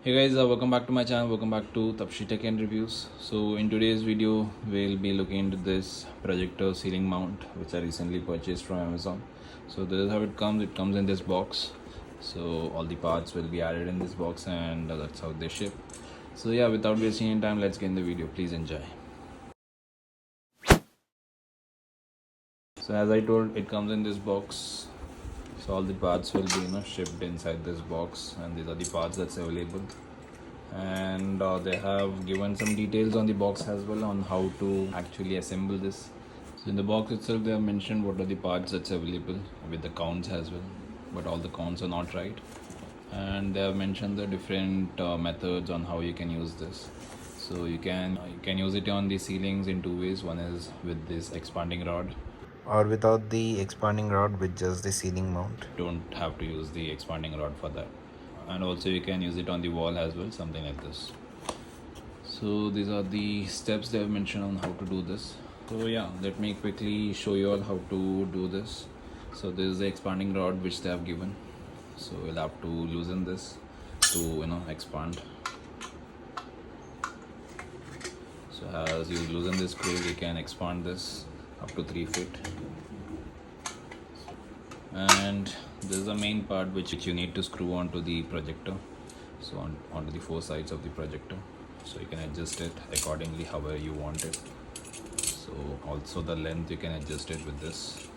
Hey guys, welcome back to my channel. Welcome back to Tapshi Tech and Reviews. So in today's video, we'll be looking into this projector ceiling mount, which I recently purchased from Amazon. So this is how it comes. It comes in this box. So all the parts will be added in this box, and that's how they ship. So yeah, without wasting any time, let's get in the video. Please enjoy. So as I told, it comes in this box. So all the parts will be shipped inside this box, and these are the parts that's available. And they have given some details on the box as well on how to actually assemble this. So in the box itself, they have mentioned what are the parts that's available with the counts as well, but all the counts are not right. And they have mentioned the different methods on how you can use this. So you can use it on the ceilings in two ways. One is with this expanding rod, or without the expanding rod with just the ceiling mount. Don't have to use the expanding rod for that. And also you can use it on the wall as well, something like this. So these are the steps they have mentioned on how to do this. So yeah, let me quickly show you all how to do this. So this is the expanding rod which they have given. So we'll have to loosen this to expand. So as you loosen this screw, you can expand this up to 3 feet. And this is the main part which you need to screw onto the projector. So onto the four sides of the projector. So you can adjust it accordingly however you want it. So also the length you can adjust it with this.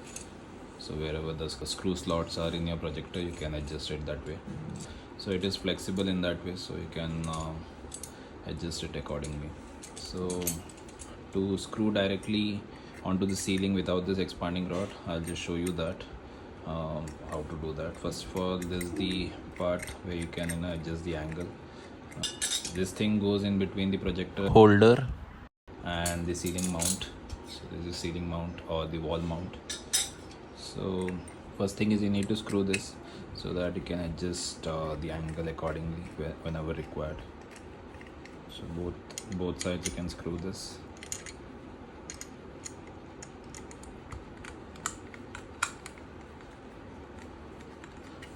So wherever the screw slots are in your projector, you can adjust it that way. So it is flexible in that way, so you can adjust it accordingly. So to screw directly onto the ceiling without this expanding rod, I'll just show you that how to do that. First of all, this is the part where you can adjust the angle. This thing goes in between the projector Holder and the ceiling mount. So this is ceiling mount or the wall mount. So first thing is you need to screw this so that you can adjust the angle accordingly whenever required. So both sides you can screw this.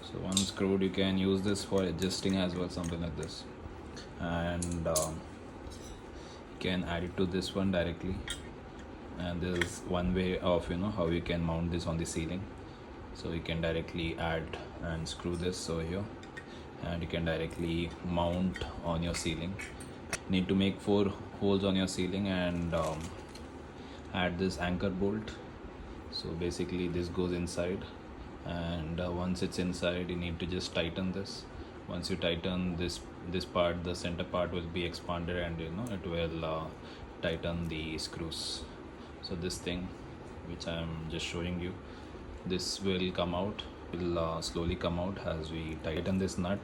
So once screwed, you can use this for adjusting as well, something like this. And you can add it to this one directly. And there is one way of how you can mount this on the ceiling. So you can directly add and screw this over here, and you can directly mount on your ceiling. Need to make 4 holes on your ceiling and add this anchor bolt. So basically this goes inside, and once it's inside, you need to just tighten this. Once you tighten this part, the center part will be expanded, and it will tighten the screws. So this thing which I am just showing you, this will come out, will slowly come out as we tighten this nut.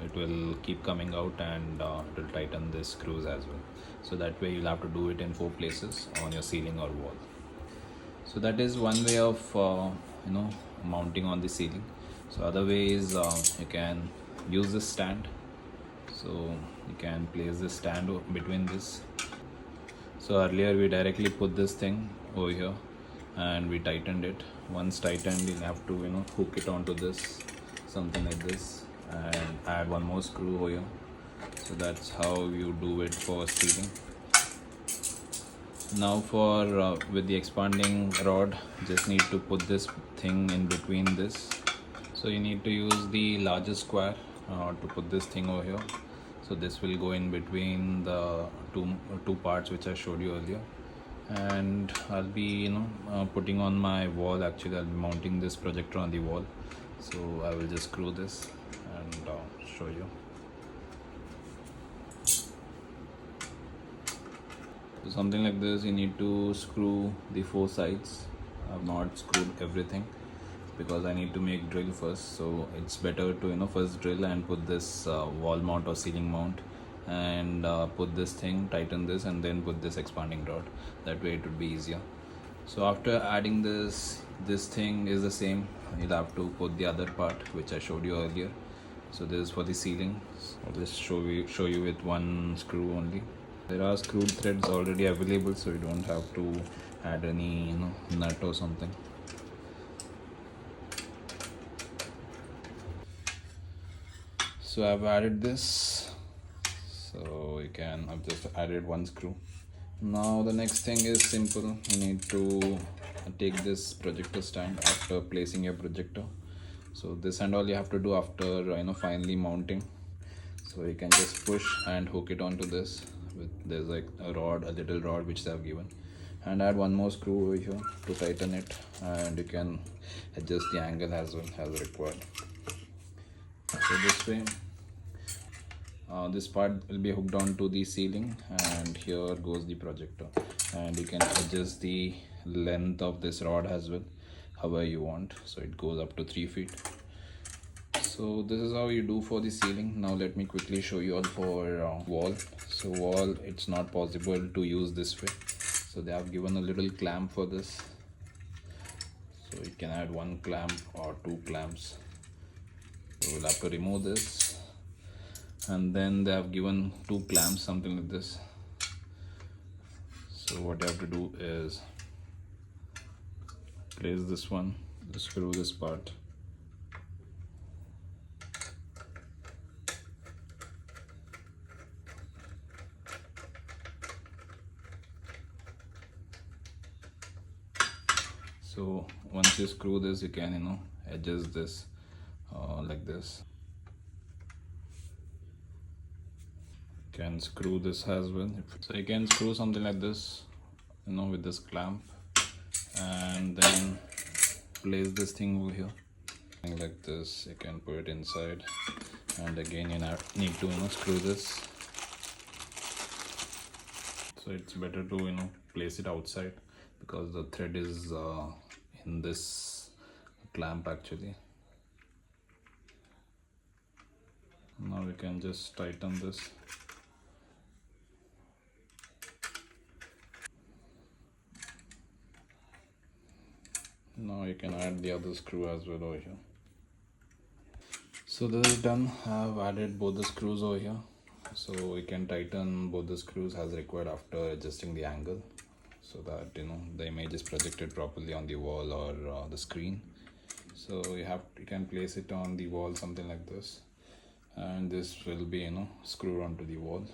It will keep coming out, and it will tighten the screws as well. So that way you'll have to do it in 4 places on your ceiling or wall. So that is one way of mounting on the ceiling. So other way is you can use this stand. So you can place this stand between this. So earlier we directly put this thing over here and we tightened it. Once tightened, you have to hook it onto this, something like this, and add one more screw over here. So that's how you do it for ceiling. Now for with the expanding rod, just need to put this thing in between this. So you need to use the larger square to put this thing over here. So this will go in between the two parts which I showed you earlier. And I'll be putting on my wall. Actually, I'll be mounting this projector on the wall. So I will just screw this and show you. So something like this, you need to screw the 4 sides. I've not screwed everything because I need to make drill first. So it's better to first drill and put this wall mount or ceiling mount, and put this thing, tighten this, and then put this expanding rod. That way it would be easier. So after adding this thing is the same. You'll have to put the other part which I showed you earlier. So this is for the ceiling. So I'll just show you with one screw only. There are screw threads already available, so you don't have to add any nut or something. So I've added this So you can, I've just added one screw. Now the next thing is simple. You need to take this projector stand after placing your projector. So this and all you have to do after finally mounting. So you can just push and hook it onto this. There's like a little rod which they have given, and add one more screw over here to tighten it, and you can adjust the angle as well as required. So this way, this part will be hooked on to the ceiling, and here goes the projector, and you can adjust the length of this rod as well however you want. So it goes up to 3 feet. So this is how you do for the ceiling. Now let me quickly show you all for wall. So wall, it's not possible to use this way, so they have given a little clamp for this. So you can add one clamp or two clamps. So we'll have to remove this, and then they have given two clamps, something like this. So what you have to do is place this one, screw this part. So once you screw this, you can adjust this like this. You can screw this as well. So you can screw something like this, with this clamp, and then place this thing over here. Like this, you can put it inside, and again you need to screw this. So it's better to place it outside because the thread is in this clamp actually. Now we can just tighten this. Now you can add the other screw as well over here. So this is done. I have added both the screws over here, so we can tighten both the screws as required after adjusting the angle, so that the image is projected properly on the wall or the screen. So you can place it on the wall something like this, and this will be screwed onto the wall.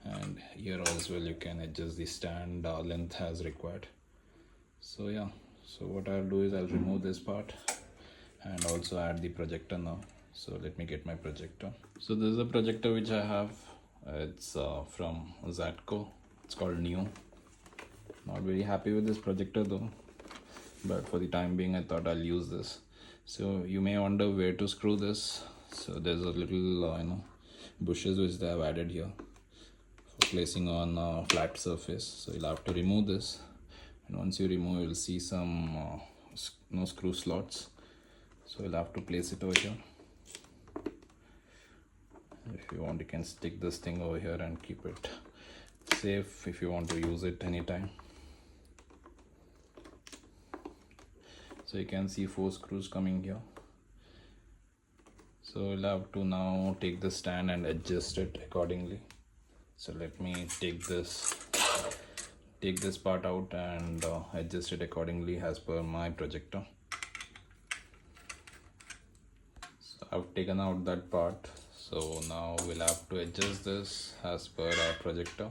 And here as well you can adjust the stand length as required. So yeah, so what I'll do is I'll remove this part and also add the projector now. So let me get my projector. So this is a projector which I have. It's from Wzatco. It's called Neo. Not very happy with this projector though, but for the time being I thought I'll use this. So you may wonder where to screw this. So there's a little bushes which they have added here for placing on a flat surface. So you'll have to remove this, and once you remove, you'll see some screw slots. So you'll have to place it over here. If you want, you can stick this thing over here and keep it safe if you want to use it anytime. So you can see 4 screws coming here. So you'll have to now take the stand and adjust it accordingly. So let me take this part out and adjust it accordingly as per my projector. So I've taken out that part. So now we'll have to adjust this as per our projector.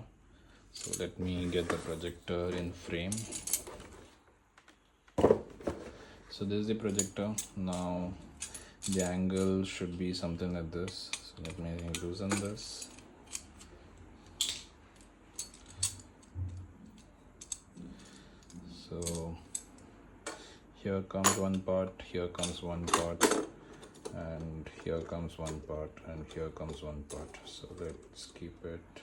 So let me get the projector in frame. So this is the projector. Now the angle should be something like this. So let me loosen this. So here comes one part, here comes one part, and here comes one part, and here comes one part. So let's keep it.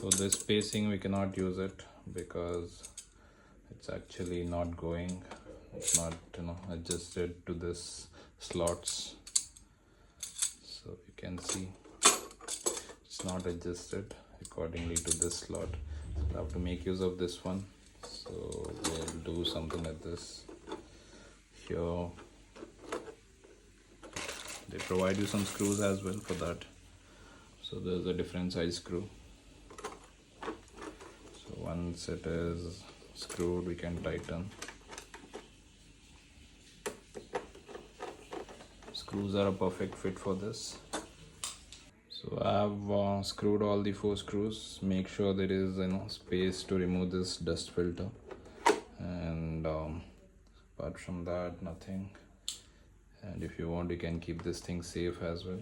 So this spacing we cannot use it because it's actually not going. It's not adjusted to this slots. So you can see it's not adjusted accordingly to this slot. So we'll have to make use of this one. So we'll do something like this. Here they provide you some screws as well for that. So there's a different size screw. So once it is screwed, we can tighten. Screws are a perfect fit for this. So I've screwed all the 4 screws. Make sure there is space to remove this dust filter, and apart from that, nothing. And if you want, you can keep this thing safe as well,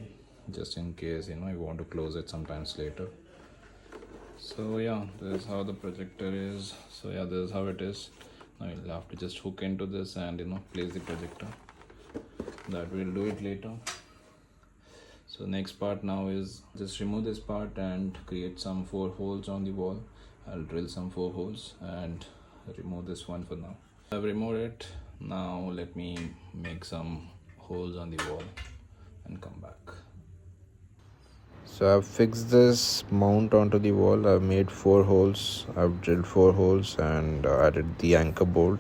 just in case you want to close it sometimes later. So yeah, this is how the projector is. So yeah, this is how it is. Now you'll have to just hook into this and place the projector. That we'll do it later. So next part now is just remove this part and create some 4 holes on the wall. I'll drill some 4 holes and remove this one for now. I've removed it. Now let me make some holes on the wall and come back. So I've fixed this mount onto the wall. I've made 4 holes. I've drilled 4 holes and added the anchor bolt,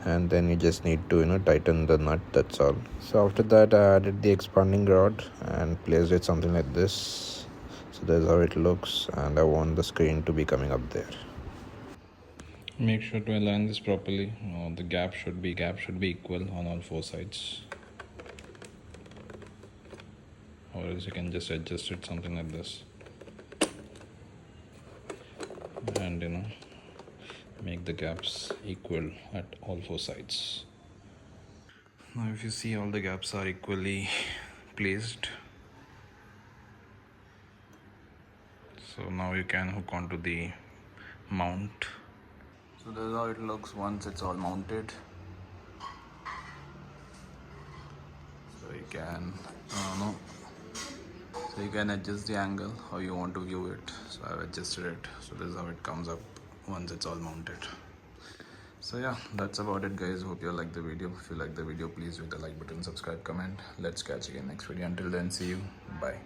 and then you just need to tighten the nut. That's all. So after that, I added the expanding rod and placed it something like this. So that's how it looks, and I want the screen to be coming up there. Make sure to align this properly. The gap should be equal on all 4 sides, or else you can just adjust it something like this, and make the gaps equal at all 4 sides. Now if you see, all the gaps are equally placed. So now you can hook onto the mount. So this is how it looks once it's all mounted. So you can so you can adjust the angle how you want to view it. So I've adjusted it. So this is how it comes up once it's all mounted. So yeah, that's about it, guys. Hope you like the video. If you like the video, please hit the like button, subscribe, comment. Let's catch you in next video. Until then, see you. Bye.